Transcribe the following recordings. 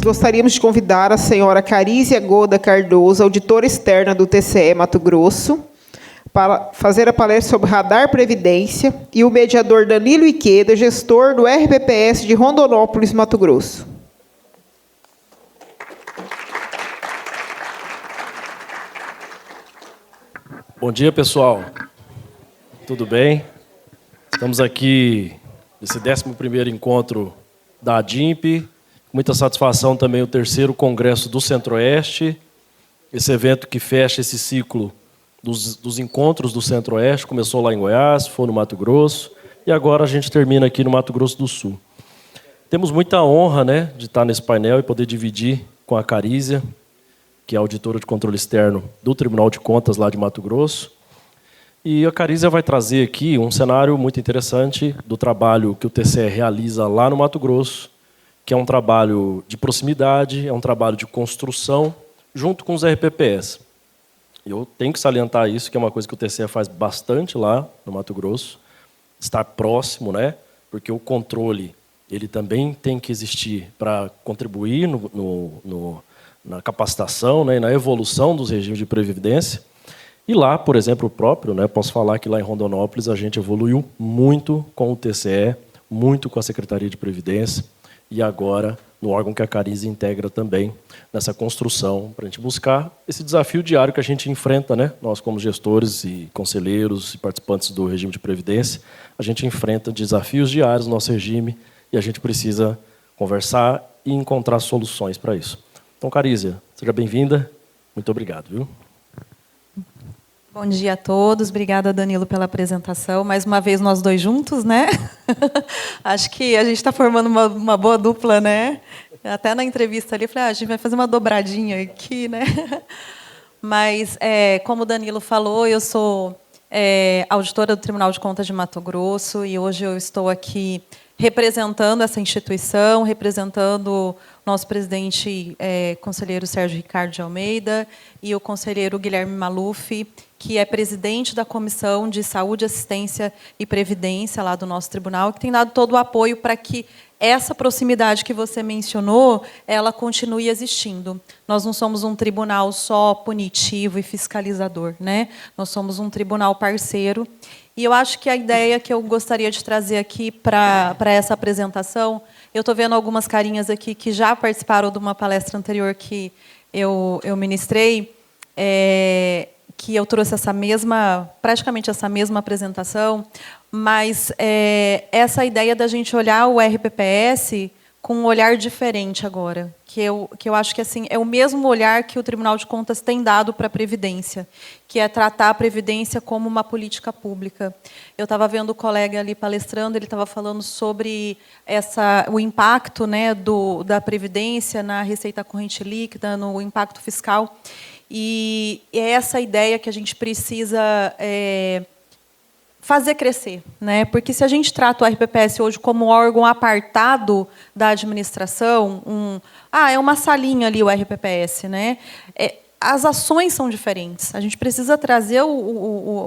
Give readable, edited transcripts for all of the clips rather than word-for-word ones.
gostaríamos de convidar a senhora Carísia Goda Cardoso, auditora externa do TCE Mato Grosso, para fazer a palestra sobre radar previdência, e o mediador Danilo Iqueda, gestor do RPPS de Rondonópolis, Mato Grosso. Bom dia, pessoal. Tudo bem? Estamos aqui nesse 11º encontro da ADIMP. Com muita satisfação também o 3º Congresso do Centro-Oeste. Esse evento que fecha esse ciclo dos encontros do Centro-Oeste. Começou lá em Goiás, foi no Mato Grosso, e agora a gente termina aqui no Mato Grosso do Sul. Temos muita honra, né, de estar nesse painel e poder dividir com a Carísia, que é auditora de controle externo do Tribunal de Contas lá de Mato Grosso. E a Carísia vai trazer aqui um cenário muito interessante do trabalho que o TCE realiza lá no Mato Grosso, que é um trabalho de proximidade, é um trabalho de construção, junto com os RPPS. Eu tenho que salientar isso, que é uma coisa que o TCE faz bastante lá no Mato Grosso, estar próximo, né? Porque o controle ele também tem que existir para contribuir na capacitação, né, e na evolução dos regimes de previdência. E lá, por exemplo, o próprio, né, posso falar que lá em Rondonópolis a gente evoluiu muito com o TCE, muito com a Secretaria de Previdência, e agora no órgão que a Carísia integra também, nessa construção, para a gente buscar esse desafio diário que a gente enfrenta, né? Nós, como gestores e conselheiros e participantes do regime de previdência, a gente enfrenta desafios diários no nosso regime e a gente precisa conversar e encontrar soluções para isso. Então, Carísia, seja bem-vinda. Muito obrigado, viu? Bom dia a todos. Obrigada, Danilo, pela apresentação. Mais uma vez, nós dois juntos, né? Acho que a gente está formando uma boa dupla, né? Até na entrevista ali, eu falei, a gente vai fazer uma dobradinha aqui, né? Mas, como o Danilo falou, eu sou auditora do Tribunal de Contas de Mato Grosso e hoje eu estou aqui representando essa instituição, representando o nosso presidente, conselheiro Sérgio Ricardo de Almeida, e o conselheiro Guilherme Maluf, que é presidente da Comissão de Saúde, Assistência e Previdência lá do nosso tribunal, que tem dado todo o apoio para que essa proximidade que você mencionou, ela continue existindo. Nós não somos um tribunal só punitivo e fiscalizador, né? Nós somos um tribunal parceiro. E eu acho que a ideia que eu gostaria de trazer aqui para essa apresentação, eu estou vendo algumas carinhas aqui que já participaram de uma palestra anterior que eu ministrei, que eu trouxe praticamente essa mesma apresentação, mas essa ideia da gente olhar o RPPS com um olhar diferente agora, que eu acho que assim é o mesmo olhar que o Tribunal de Contas tem dado para a Previdência, que é tratar a Previdência como uma política pública. Eu estava vendo o colega ali palestrando, ele estava falando sobre o impacto, né, da Previdência na receita corrente líquida, no impacto fiscal, e é essa ideia que a gente precisa fazer crescer, né? Porque se a gente trata o RPPS hoje como órgão apartado da administração, é uma salinha ali o RPPS, né? As ações são diferentes. A gente precisa trazer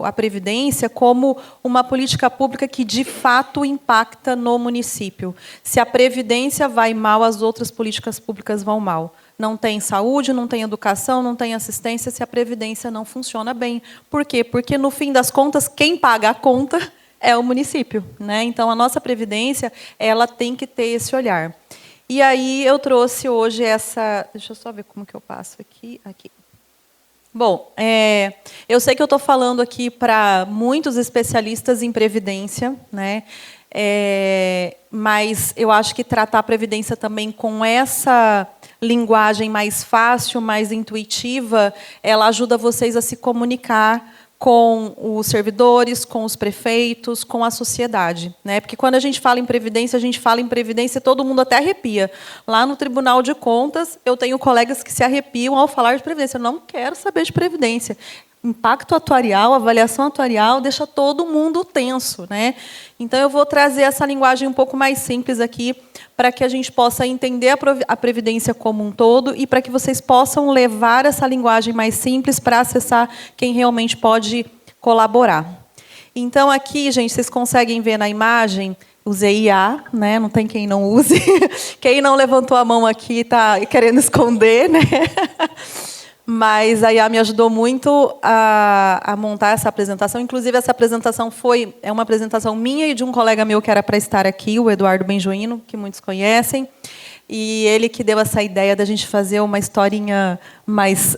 a Previdência como uma política pública que, de fato, impacta no município. Se a Previdência vai mal, as outras políticas públicas vão mal. Não tem saúde, não tem educação, não tem assistência se a Previdência não funciona bem. Por quê? Porque, no fim das contas, quem paga a conta é o município, né? Então, a nossa Previdência ela tem que ter esse olhar. E aí eu trouxe hoje essa... Deixa eu só ver como que eu passo aqui. Bom, eu sei que eu estou falando aqui para muitos especialistas em Previdência, né? Mas eu acho que tratar a Previdência também com essa linguagem mais fácil, mais intuitiva, ela ajuda vocês a se comunicar com os servidores, com os prefeitos, com a sociedade, né? Porque quando a gente fala em Previdência, todo mundo até arrepia. Lá no Tribunal de Contas, eu tenho colegas que se arrepiam ao falar de Previdência. Eu não quero saber de Previdência. Impacto atuarial, avaliação atuarial, deixa todo mundo tenso, né? Então, eu vou trazer essa linguagem um pouco mais simples aqui, para que a gente possa entender a Previdência como um todo e para que vocês possam levar essa linguagem mais simples para acessar quem realmente pode colaborar. Então, aqui, gente, vocês conseguem ver na imagem Usei IA, né? Não tem quem não use. Quem não levantou a mão aqui está querendo esconder, né? Mas a IA me ajudou muito a montar essa apresentação. Inclusive, essa apresentação é uma apresentação minha e de um colega meu que era para estar aqui, o Eduardo Benjoino, que muitos conhecem. E ele que deu essa ideia da gente fazer uma historinha mais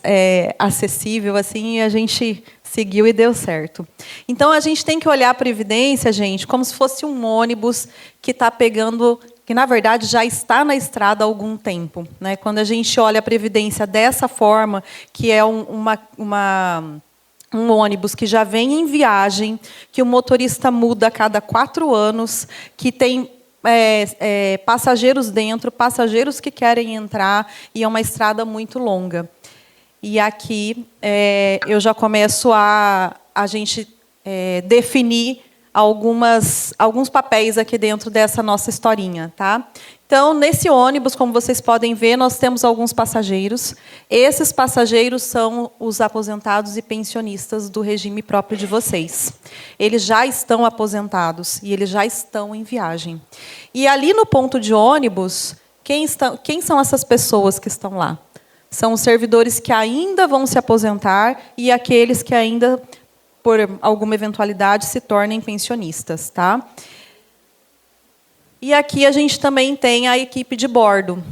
acessível, assim, e a gente seguiu e deu certo. Então, a gente tem que olhar a Previdência, gente, como se fosse um ônibus que está pegando, que, na verdade, já está na estrada há algum tempo, né? Quando a gente olha a Previdência dessa forma, que é um ônibus que já vem em viagem, que o motorista muda a cada 4 anos, que tem passageiros dentro, passageiros que querem entrar, e é uma estrada muito longa. E aqui eu já começo a gente definir alguns papéis aqui dentro dessa nossa historinha, tá? Então, nesse ônibus, como vocês podem ver, nós temos alguns passageiros. Esses passageiros são os aposentados e pensionistas do regime próprio de vocês. Eles já estão aposentados e eles já estão em viagem. E ali no ponto de ônibus, quem são essas pessoas que estão lá? São os servidores que ainda vão se aposentar e aqueles que ainda, por alguma eventualidade, se tornem pensionistas, tá? E aqui a gente também tem a equipe de bordo.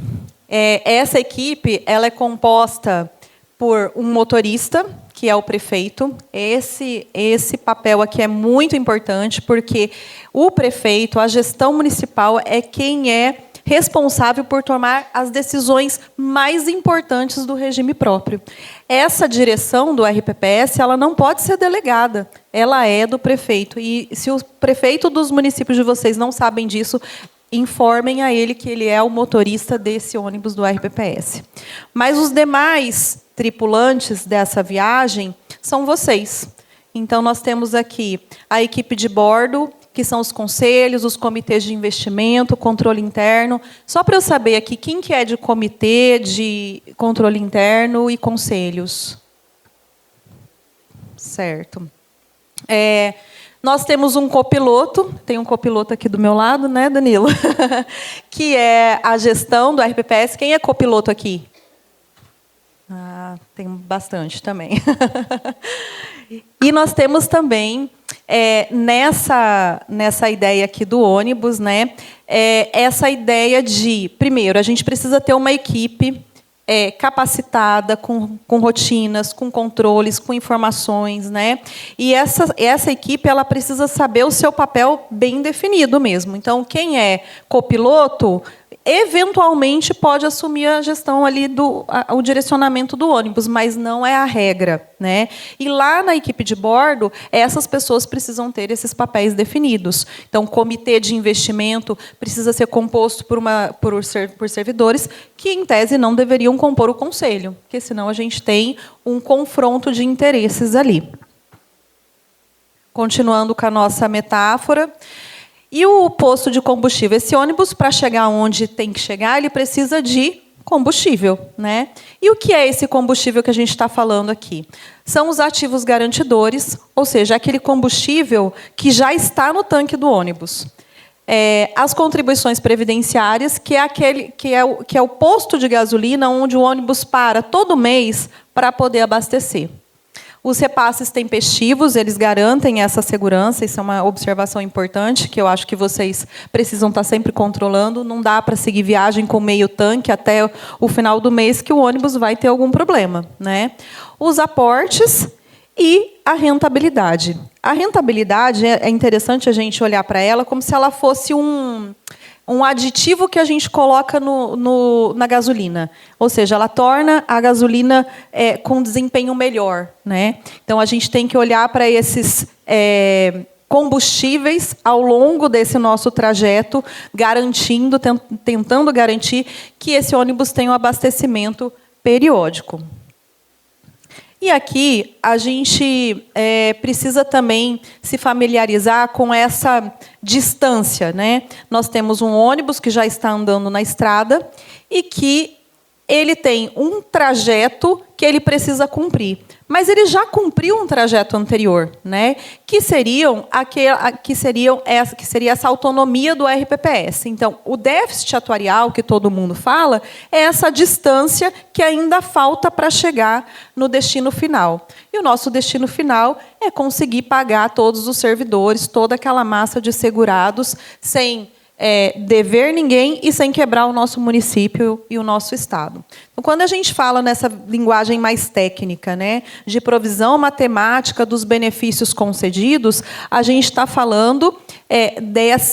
Essa equipe ela é composta por um motorista, que é o prefeito. Esse papel aqui é muito importante, porque o prefeito, a gestão municipal, é quem é responsável por tomar as decisões mais importantes do regime próprio. Essa direção do RPPS ela não pode ser delegada, ela é do prefeito. E se o prefeito dos municípios de vocês não sabem disso, informem a ele que ele é o motorista desse ônibus do RPPS. Mas os demais tripulantes dessa viagem são vocês. Então, nós temos aqui a equipe de bordo, que são os conselhos, os comitês de investimento, controle interno. Só para eu saber aqui, quem que é de comitê, de controle interno e conselhos? Certo. Nós temos um copiloto, tem um copiloto aqui do meu lado, né, Danilo? Que é a gestão do RPPS. Quem é copiloto aqui? Tem bastante também. E nós temos também, nessa ideia aqui do ônibus, né, essa ideia de, primeiro, a gente precisa ter uma equipe capacitada, com rotinas, com controles, com informações, né? E essa equipe ela precisa saber o seu papel bem definido mesmo. Então, quem é copiloto, eventualmente pode assumir a gestão ali o direcionamento do ônibus, mas não é a regra, né? E lá na equipe de bordo, essas pessoas precisam ter esses papéis definidos. Então, o comitê de investimento precisa ser composto por servidores que, em tese, não deveriam compor o conselho, porque senão a gente tem um confronto de interesses ali. Continuando com a nossa metáfora. E o posto de combustível? Esse ônibus, para chegar onde tem que chegar, ele precisa de combustível, né? E o que é esse combustível que a gente está falando aqui? São os ativos garantidores, ou seja, aquele combustível que já está no tanque do ônibus. As contribuições previdenciárias, que é o posto de gasolina onde o ônibus para todo mês para poder abastecer. Os repasses tempestivos, eles garantem essa segurança, isso é uma observação importante, que eu acho que vocês precisam estar sempre controlando. Não dá para seguir viagem com meio tanque até o final do mês, que o ônibus vai ter algum problema, né? Os aportes e a rentabilidade. A rentabilidade, é interessante a gente olhar para ela como se ela fosse um aditivo que a gente coloca na gasolina. Ou seja, ela torna a gasolina com desempenho melhor, né? Então, a gente tem que olhar para esses combustíveis ao longo desse nosso trajeto, tentando garantir que esse ônibus tenha um abastecimento periódico. E aqui a gente precisa também se familiarizar com essa distância, né? Nós temos um ônibus que já está andando na estrada e que ele tem um trajeto que ele precisa cumprir. Mas ele já cumpriu um trajeto anterior, né? Que seria essa autonomia do RPPS. Então, o déficit atuarial que todo mundo fala é essa distância que ainda falta para chegar no destino final. E o nosso destino final é conseguir pagar todos os servidores, toda aquela massa de segurados, sem dever ninguém e sem quebrar o nosso município e o nosso estado. Então, quando a gente fala nessa linguagem mais técnica, né, de provisão matemática dos benefícios concedidos, a gente está falando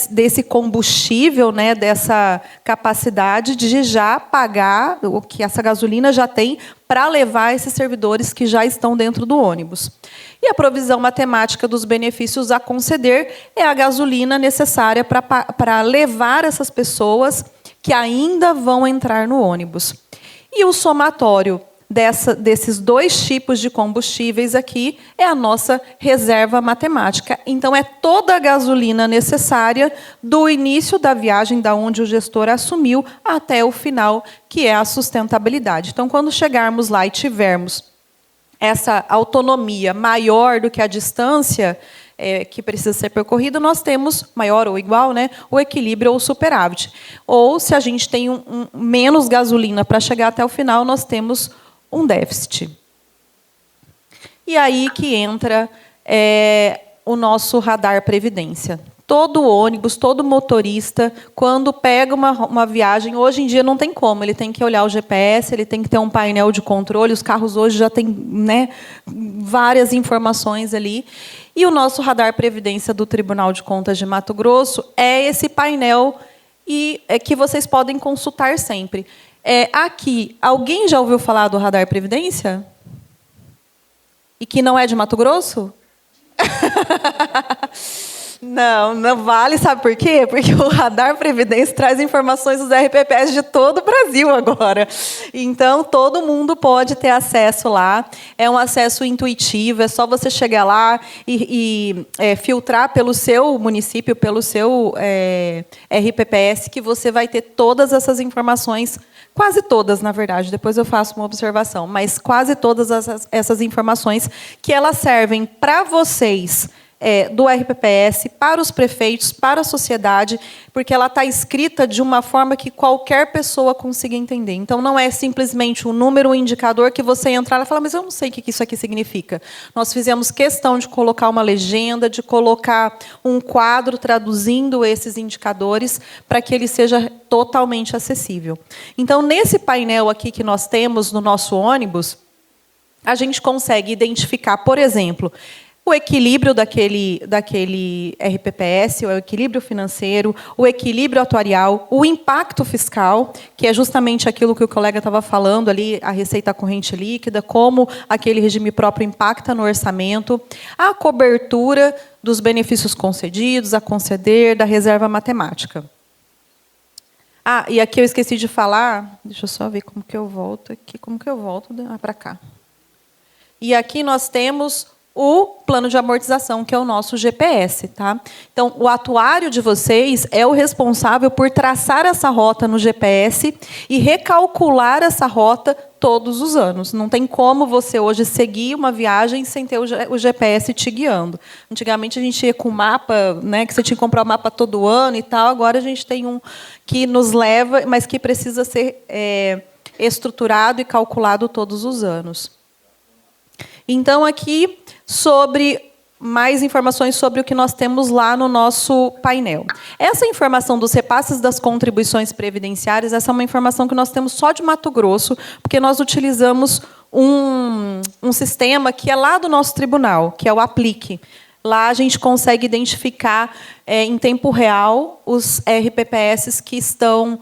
desse combustível, né, dessa capacidade de já pagar o que essa gasolina já tem para levar esses servidores que já estão dentro do ônibus. E a provisão matemática dos benefícios a conceder é a gasolina necessária para levar essas pessoas que ainda vão entrar no ônibus. E o somatório desses dois tipos de combustíveis aqui é a nossa reserva matemática. Então, é toda a gasolina necessária do início da viagem, da onde o gestor assumiu, até o final, que é a sustentabilidade. Então, quando chegarmos lá e tivermos essa autonomia maior do que a distância que precisa ser percorrida, nós temos, maior ou igual, né, o equilíbrio ou o superávit. Ou, se a gente tem menos gasolina para chegar até o final, nós temos um déficit. E aí que entra o nosso radar previdência. Todo ônibus, todo motorista, quando pega uma viagem, hoje em dia não tem como, ele tem que olhar o GPS, ele tem que ter um painel de controle, os carros hoje já têm, né, várias informações ali. E o nosso radar previdência do Tribunal de Contas de Mato Grosso é esse painel que vocês podem consultar sempre. Aqui, alguém já ouviu falar do radar previdência? E que não é de Mato Grosso? Não vale, sabe por quê? Porque o Radar Previdência traz informações dos RPPS de todo o Brasil agora. Então, todo mundo pode ter acesso lá. É um acesso intuitivo, é só você chegar lá e filtrar pelo seu município, pelo seu RPPS, que você vai ter todas essas informações, quase todas, na verdade, depois eu faço uma observação, mas quase todas essas informações que elas servem para vocês, do RPPS, para os prefeitos, para a sociedade, porque ela está escrita de uma forma que qualquer pessoa consiga entender. Então, não é simplesmente um número, um indicador que você entrar e falar, mas eu não sei o que isso aqui significa. Nós fizemos questão de colocar uma legenda, de colocar um quadro traduzindo esses indicadores para que ele seja totalmente acessível. Então, nesse painel aqui que nós temos no nosso ônibus, a gente consegue identificar, por exemplo, o equilíbrio daquele RPPS, o equilíbrio financeiro, o equilíbrio atuarial, o impacto fiscal, que é justamente aquilo que o colega estava falando ali, a receita corrente líquida, como aquele regime próprio impacta no orçamento, a cobertura dos benefícios concedidos, a conceder, da reserva matemática. E aqui eu esqueci de falar, deixa eu só ver como que eu volto aqui, para cá. E aqui nós temos o plano de amortização, que é o nosso GPS. Tá? Então, o atuário de vocês é o responsável por traçar essa rota no GPS e recalcular essa rota todos os anos. Não tem como você hoje seguir uma viagem sem ter o GPS te guiando. Antigamente, a gente ia com mapa, né, que você tinha que comprar o mapa todo ano e tal. Agora, a gente tem um que nos leva, mas que precisa ser estruturado e calculado todos os anos. Então, aqui, mais informações sobre o que nós temos lá no nosso painel. Essa informação dos repasses das contribuições previdenciárias, essa é uma informação que nós temos só de Mato Grosso, porque nós utilizamos um sistema que é lá do nosso tribunal, que é o Aplique. Lá a gente consegue identificar em tempo real os RPPS que estão,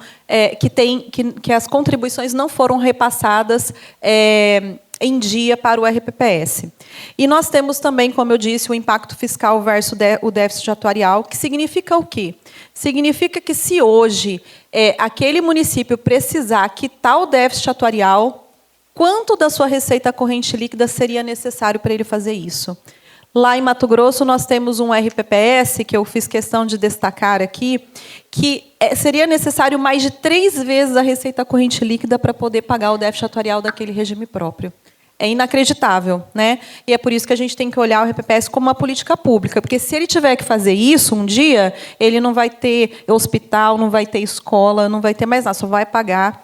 que as contribuições não foram repassadas em dia para o RPPS. E nós temos também, como eu disse, o impacto fiscal versus o déficit atuarial, que significa o quê? Significa que, se hoje aquele município precisar quitar o déficit atuarial, quanto da sua receita corrente líquida seria necessário para ele fazer isso? Lá em Mato Grosso, nós temos um RPPS, que eu fiz questão de destacar aqui, que seria necessário mais de 3 vezes a receita corrente líquida para poder pagar o déficit atuarial daquele regime próprio. É inacreditável, né? E é por isso que a gente tem que olhar o RPPS como uma política pública, porque se ele tiver que fazer isso um dia, ele não vai ter hospital, não vai ter escola, não vai ter mais nada, só vai pagar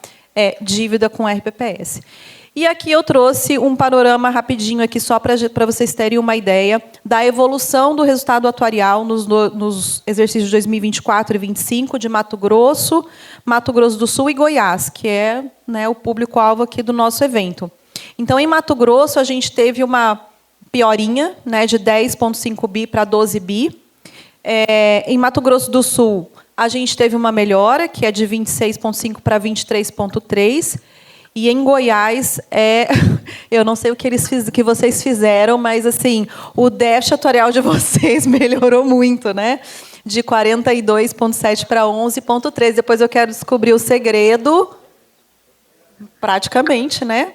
dívida com RPPS. E aqui eu trouxe um panorama rapidinho aqui só para vocês terem uma ideia da evolução do resultado atuarial nos exercícios de 2024 e 2025 de Mato Grosso do Sul e Goiás, que é, né, o público-alvo aqui do nosso evento. Então, em Mato Grosso, a gente teve uma piorinha, né, de 10,5 bi para 12 bi. Em Mato Grosso do Sul, a gente teve uma melhora, que é de 26,5 para 23,3. E em Goiás, eu não sei o que vocês fizeram, mas assim, o déficit atuarial de vocês melhorou muito, né? De 42,7 para 11,3. Depois eu quero descobrir o segredo, praticamente, né?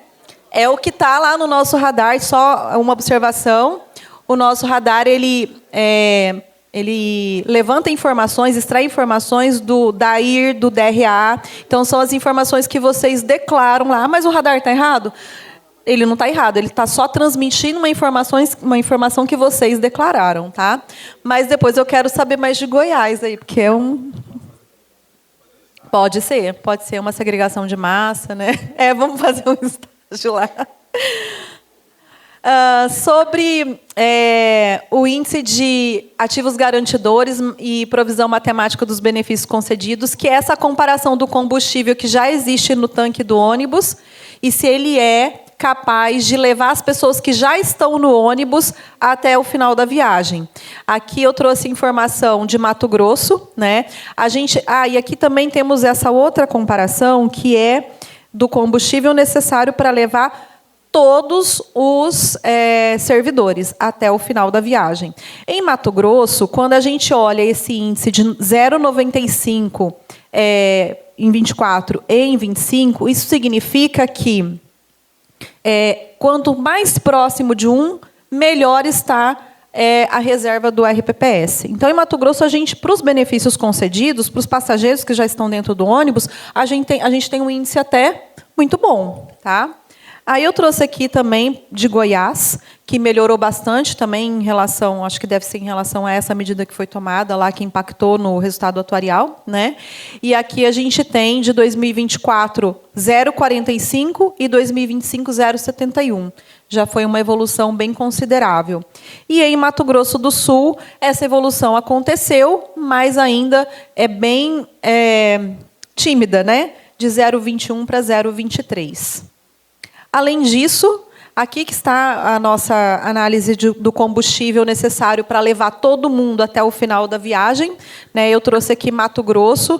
É o que está lá no nosso radar, só uma observação. O nosso radar, ele levanta informações, extrai informações do DAIR, do DRA. Então, são as informações que vocês declaram lá. Mas o radar está errado? Ele não está errado, ele está só transmitindo uma informação que vocês declararam, tá? Mas depois eu quero saber mais de Goiás, aí, porque é um... Pode ser uma segregação de massa, né? Vamos fazer um estágio lá. Sobre o índice de ativos garantidores e provisão matemática dos benefícios concedidos, que é essa comparação do combustível que já existe no tanque do ônibus e se ele é capaz de levar as pessoas que já estão no ônibus até o final da viagem. Aqui eu trouxe informação de Mato Grosso, né? E aqui também temos essa outra comparação, que é do combustível necessário para levar todos os servidores até o final da viagem. Em Mato Grosso, quando a gente olha esse índice de 0,95 em 24 e em 25, isso significa que quanto mais próximo de 1, melhor está a reserva do RPPS. Então, em Mato Grosso, para os benefícios concedidos, para os passageiros que já estão dentro do ônibus, a gente tem um índice até muito bom, tá? Aí eu trouxe aqui também de Goiás, que melhorou bastante também em relação, acho que deve ser em relação a essa medida que foi tomada lá, que impactou no resultado atuarial, né? E aqui a gente tem de 2024 0,45 e 2025 0,71. Já foi uma evolução bem considerável. E em Mato Grosso do Sul, essa evolução aconteceu, mas ainda é bem tímida, né? De 0,21 para 0,23. Além disso, aqui que está a nossa análise do combustível necessário para levar todo mundo até o final da viagem, né? Eu trouxe aqui Mato Grosso,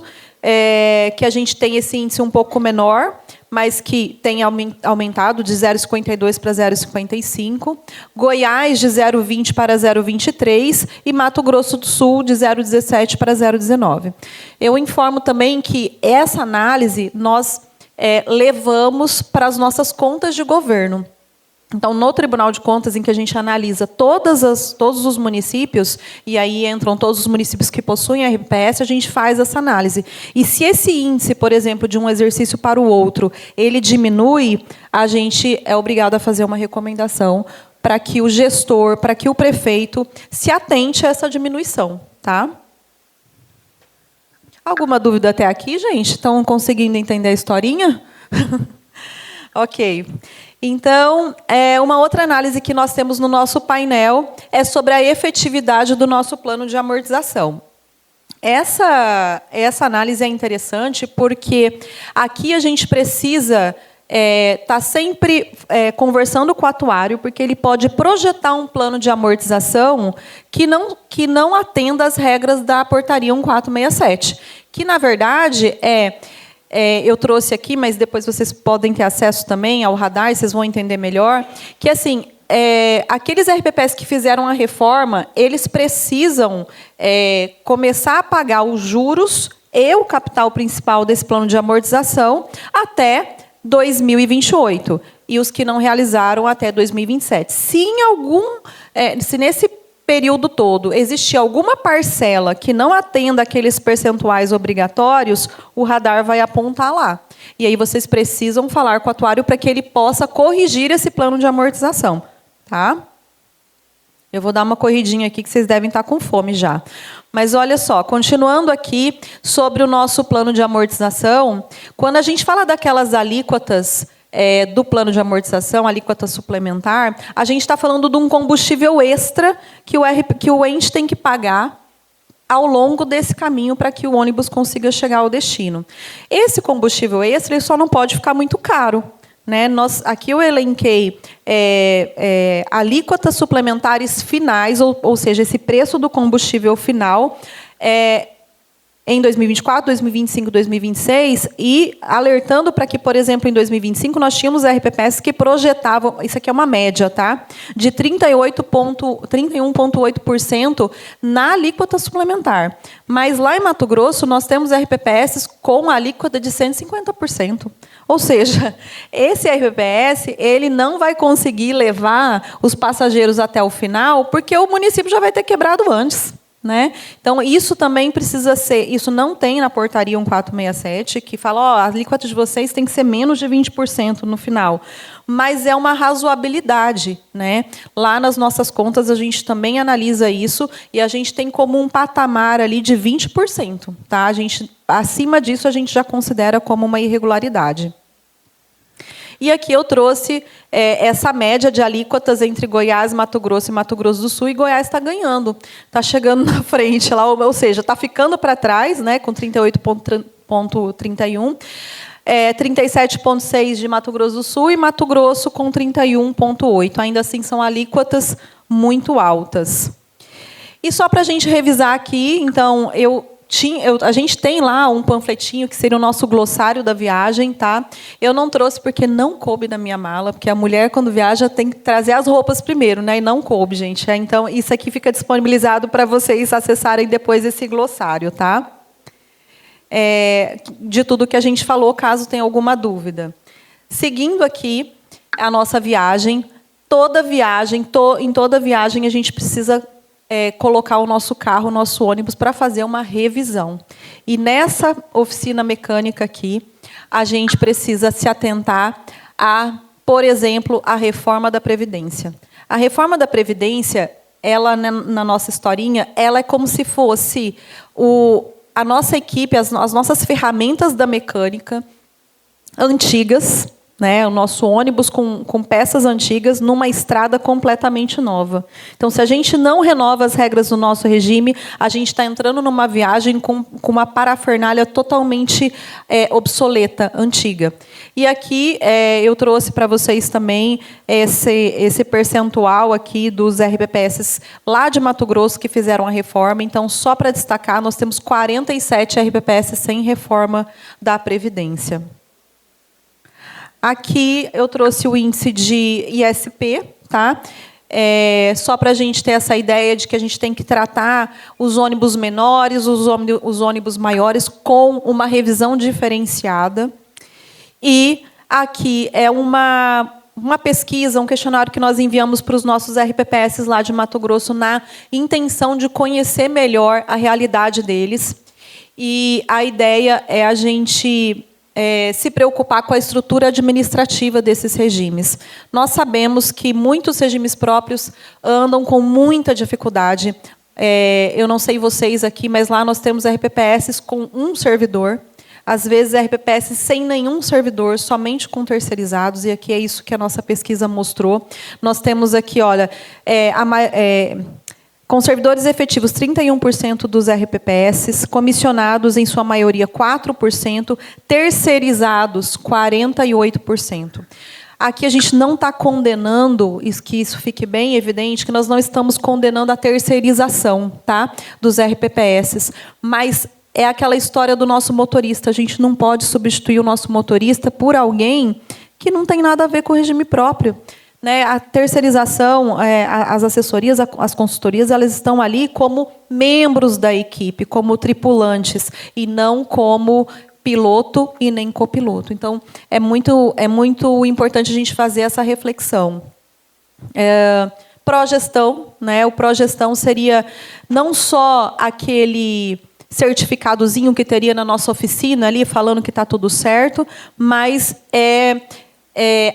que a gente tem esse índice um pouco menor, mas que tem aumentado de 0,52 para 0,55. Goiás, de 0,20 para 0,23. E Mato Grosso do Sul, de 0,17 para 0,19. Eu informo também que essa análise nós levamos para as nossas contas de governo. Então, no Tribunal de Contas, em que a gente analisa todos os municípios, e aí entram todos os municípios que possuem RPPS, a gente faz essa análise. E se esse índice, por exemplo, de um exercício para o outro, ele diminui, a gente é obrigado a fazer uma recomendação para que o gestor, para que o prefeito se atente a essa diminuição, tá? Alguma dúvida até aqui, gente? Estão conseguindo entender a historinha? Ok. Então, uma outra análise que nós temos no nosso painel é sobre a efetividade do nosso plano de amortização. Essa análise é interessante porque aqui a gente precisa estar sempre conversando com o atuário, porque ele pode projetar um plano de amortização que não atenda às regras da portaria 1467, que, na verdade, eu trouxe aqui, mas depois vocês podem ter acesso também ao radar, vocês vão entender melhor, que, assim, aqueles RPPs que fizeram a reforma, eles precisam começar a pagar os juros e o capital principal desse plano de amortização até 2028. e os que não realizaram até 2027. Se nesse período todo existir alguma parcela que não atenda aqueles percentuais obrigatórios, o radar vai apontar lá. E aí vocês precisam falar com o atuário para que ele possa corrigir esse plano de amortização. Tá? Eu vou dar uma corridinha aqui, que vocês devem estar com fome já. Mas olha só, continuando aqui sobre o nosso plano de amortização, quando a gente fala daquelas alíquotas do plano de amortização, alíquota suplementar, a gente está falando de um combustível extra que o ente tem que pagar ao longo desse caminho para que o ônibus consiga chegar ao destino. Esse combustível extra ele só não pode ficar muito caro. Né? Aqui eu elenquei alíquotas suplementares finais, ou seja, esse preço do combustível final em 2024, 2025, 2026, e alertando para que, por exemplo, em 2025, nós tínhamos RPPS que projetavam, isso aqui é uma média, tá? De 31,8% na alíquota suplementar. Mas lá em Mato Grosso, nós temos RPPS com alíquota de 150%. Ou seja, esse RPPS ele não vai conseguir levar os passageiros até o final, porque o município já vai ter quebrado antes. Né? Então, isso também precisa ser... Isso não tem na portaria 1467, que fala, a alíquota de vocês tem que ser menos de 20% no final. Mas é uma razoabilidade. Né? Lá nas nossas contas, a gente também analisa isso, e a gente tem como um patamar ali de 20%. Tá? Acima disso, a gente já considera como uma irregularidade. E aqui eu trouxe essa média de alíquotas entre Goiás, Mato Grosso e Mato Grosso do Sul, e Goiás está ganhando, está chegando na frente, lá, ou seja, está ficando para trás, né, com 38,31, 37,6 de Mato Grosso do Sul e Mato Grosso com 31,8. Ainda assim, são alíquotas muito altas. E só para a gente revisar aqui, então, a gente tem lá um panfletinho que seria o nosso glossário da viagem, tá? Eu não trouxe porque não coube na minha mala, porque a mulher, quando viaja, tem que trazer as roupas primeiro, né? E não coube, gente. Então, isso aqui fica disponibilizado para vocês acessarem depois esse glossário, tá? De tudo que a gente falou, caso tenha alguma dúvida. Seguindo aqui a nossa viagem, em toda viagem a gente precisa colocar o nosso carro, o nosso ônibus, para fazer uma revisão. E nessa oficina mecânica aqui, a gente precisa se atentar por exemplo, a reforma da Previdência. A reforma da Previdência, ela, na nossa historinha, ela é como se fosse a nossa equipe, as nossas ferramentas da mecânica antigas, né, o nosso ônibus com peças antigas numa estrada completamente nova. Então, se a gente não renova as regras do nosso regime, a gente está entrando numa viagem com uma parafernália totalmente obsoleta, antiga. E aqui eu trouxe para vocês também esse percentual aqui dos RPPS lá de Mato Grosso que fizeram a reforma. Então, só para destacar, nós temos 47 RPPS sem reforma da Previdência. Aqui eu trouxe o índice de ISP, tá? Só para a gente ter essa ideia de que a gente tem que tratar os ônibus menores, os ônibus maiores, com uma revisão diferenciada. E aqui é uma pesquisa, um questionário que nós enviamos para os nossos RPPS lá de Mato Grosso, na intenção de conhecer melhor a realidade deles. E a ideia é a gente se preocupar com a estrutura administrativa desses regimes. Nós sabemos que muitos regimes próprios andam com muita dificuldade. Eu não sei vocês aqui, mas lá nós temos RPPS com um servidor, às vezes RPPS sem nenhum servidor, somente com terceirizados, e aqui é isso que a nossa pesquisa mostrou. Nós temos aqui, olha, com servidores efetivos, 31% dos RPPS, comissionados, em sua maioria, 4%, terceirizados, 48%. Aqui a gente não está condenando, que isso fique bem evidente, que nós não estamos condenando a terceirização, tá, dos RPPS, mas é aquela história do nosso motorista. A gente não pode substituir o nosso motorista por alguém que não tem nada a ver com o regime próprio. Né, a terceirização, as assessorias, as consultorias, elas estão ali como membros da equipe, como tripulantes, e não como piloto e nem copiloto. Então, é muito importante a gente fazer essa reflexão. Progestão, né? O progestão seria não só aquele certificadozinho que teria na nossa oficina ali, falando que está tudo certo, mas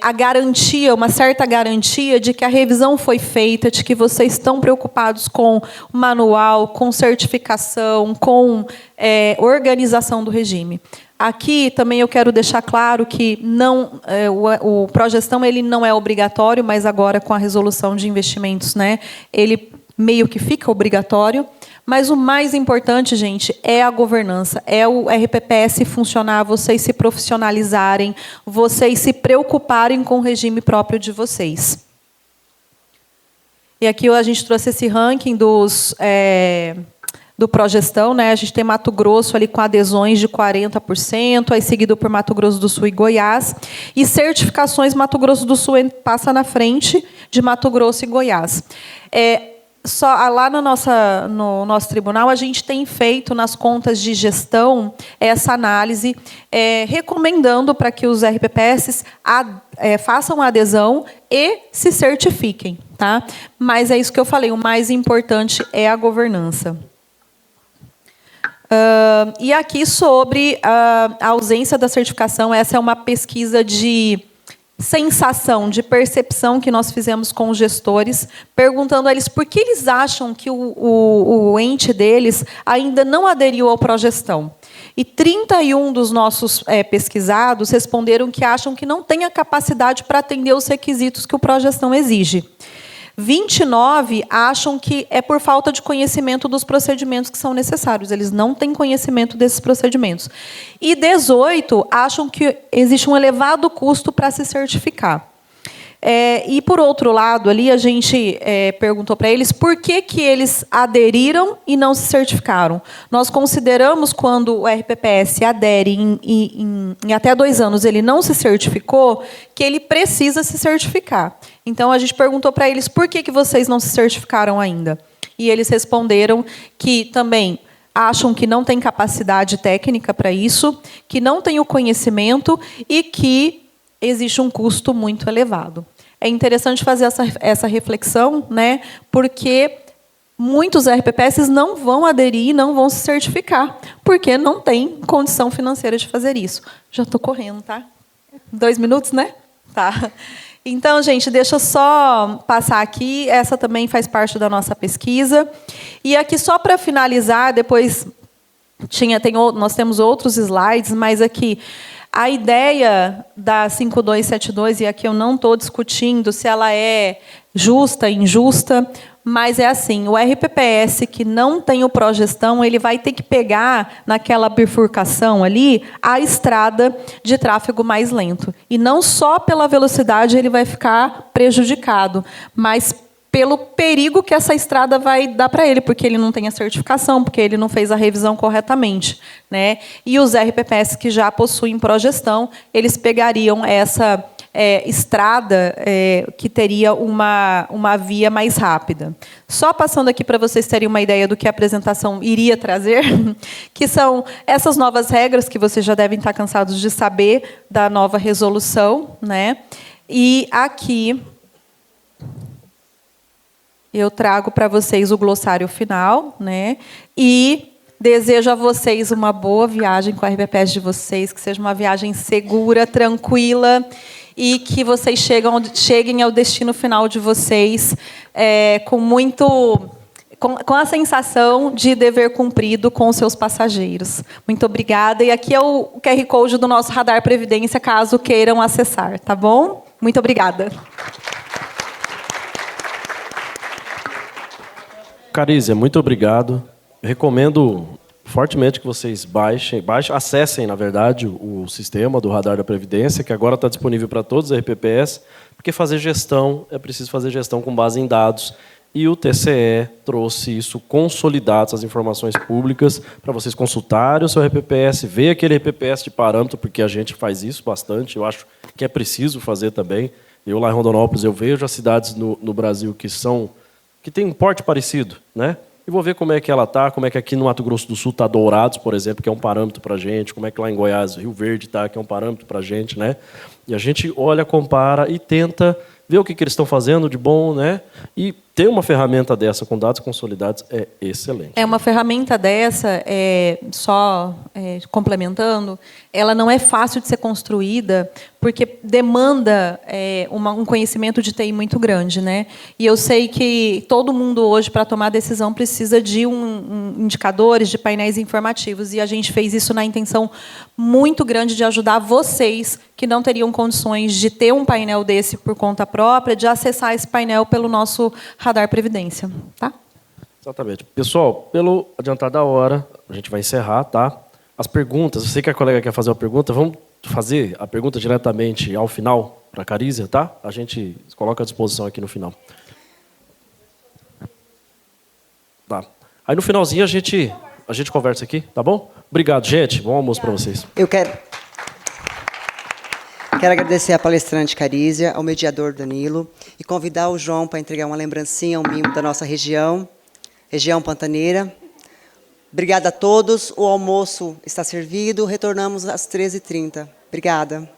a garantia, uma certa garantia de que a revisão foi feita, de que vocês estão preocupados com o manual, com certificação, com organização do regime. Aqui também eu quero deixar claro que o progestão ele não é obrigatório, mas agora com a resolução de investimentos, né, ele meio que fica obrigatório. Mas o mais importante, gente, é a governança, é o RPPS funcionar, vocês se profissionalizarem, vocês se preocuparem com o regime próprio de vocês. E aqui a gente trouxe esse ranking do Progestão, né? A gente tem Mato Grosso ali com adesões de 40%, aí seguido por Mato Grosso do Sul e Goiás. E certificações, Mato Grosso do Sul passa na frente de Mato Grosso e Goiás. Lá no nosso tribunal, a gente tem feito, nas contas de gestão, essa análise, recomendando para que os RPPS façam a adesão e se certifiquem. Tá? Mas é isso que eu falei, o mais importante é a governança. E aqui, sobre a ausência da certificação, essa é uma pesquisa de sensação, de percepção que nós fizemos com os gestores, perguntando a eles por que eles acham que o ente deles ainda não aderiu ao Progestão. E 31 dos nossos pesquisados responderam que acham que não tem a capacidade para atender os requisitos que o Progestão exige. 29 acham que é por falta de conhecimento dos procedimentos que são necessários. Eles não têm conhecimento desses procedimentos. E 18 acham que existe um elevado custo para se certificar. E, por outro lado, ali a gente perguntou para eles por que eles aderiram e não se certificaram. Nós consideramos, quando o RPPS adere em até 2 anos, ele não se certificou, que ele precisa se certificar. Então, a gente perguntou para eles por que vocês não se certificaram ainda. E eles responderam que também acham que não tem capacidade técnica para isso, que não tem o conhecimento e que existe um custo muito elevado. É interessante fazer essa reflexão, né, porque muitos RPPS não vão aderir e não vão se certificar, porque não tem condição financeira de fazer isso. Já estou correndo, tá? 2 minutos, né? Tá. Então, gente, deixa eu só passar aqui. Essa também faz parte da nossa pesquisa. E aqui, só para finalizar, depois nós temos outros slides, mas aqui a ideia da 5272, e aqui eu não estou discutindo se ela é justa, injusta, mas é assim, o RPPS que não tem o Progestão, ele vai ter que pegar naquela bifurcação ali a estrada de tráfego mais lento. E não só pela velocidade ele vai ficar prejudicado, mas pelo perigo que essa estrada vai dar para ele, porque ele não tem a certificação, porque ele não fez a revisão corretamente, né? E os RPPS que já possuem Progestão, eles pegariam essa estrada que teria uma via mais rápida. Só passando aqui para vocês terem uma ideia do que a apresentação iria trazer, que são essas novas regras que vocês já devem estar cansados de saber da nova resolução, né? E aqui eu trago para vocês o glossário final, né? E desejo a vocês uma boa viagem com a RPPS de vocês, que seja uma viagem segura, tranquila, e que vocês cheguem ao destino final de vocês com a sensação de dever cumprido com os seus passageiros. Muito obrigada. E aqui é o QR Code do nosso Radar Previdência, caso queiram acessar, tá bom? Muito obrigada. Carízia, muito obrigado. Recomendo fortemente que vocês acessem, na verdade, o sistema do Radar da Previdência, que agora está disponível para todos os RPPS, porque fazer gestão, é preciso fazer gestão com base em dados, e o TCE trouxe isso consolidado, as informações públicas, para vocês consultarem o seu RPPS, ver aquele RPPS de parâmetro, porque a gente faz isso bastante, eu acho que é preciso fazer também. Eu, lá em Rondonópolis, eu vejo as cidades no Brasil que têm um porte parecido, né? e vou ver como é que ela está, como é que aqui no Mato Grosso do Sul está Dourados, por exemplo, que é um parâmetro para a gente, como é que lá em Goiás, Rio Verde está, que é um parâmetro para a gente, né? E a gente olha, compara e tenta ver o que eles estão fazendo de bom, né? E ter uma ferramenta dessa com dados consolidados é excelente. Uma ferramenta dessa, complementando, ela não é fácil de ser construída porque demanda um conhecimento de TI muito grande, né? E eu sei que todo mundo hoje, para tomar decisão, precisa de indicadores, de painéis informativos, e a gente fez isso na intenção muito grande de ajudar vocês que não teriam condições de ter um painel desse por conta própria, de acessar esse painel pelo nosso Radar Previdência, tá? Exatamente. Pessoal, pelo adiantar da hora, a gente vai encerrar, tá? As perguntas, eu sei que a colega quer fazer uma pergunta, vamos fazer a pergunta diretamente ao final para a Carísia, tá? A gente coloca à disposição aqui no final. Tá. Aí no finalzinho a gente conversa aqui, tá bom? Obrigado, gente. Bom almoço para vocês. Eu quero agradecer à palestrante Carísia, ao mediador Danilo, e convidar o João para entregar uma lembrancinha, um mimo da nossa região pantaneira. Obrigada a todos. O almoço está servido. Retornamos às 13h30. Obrigada.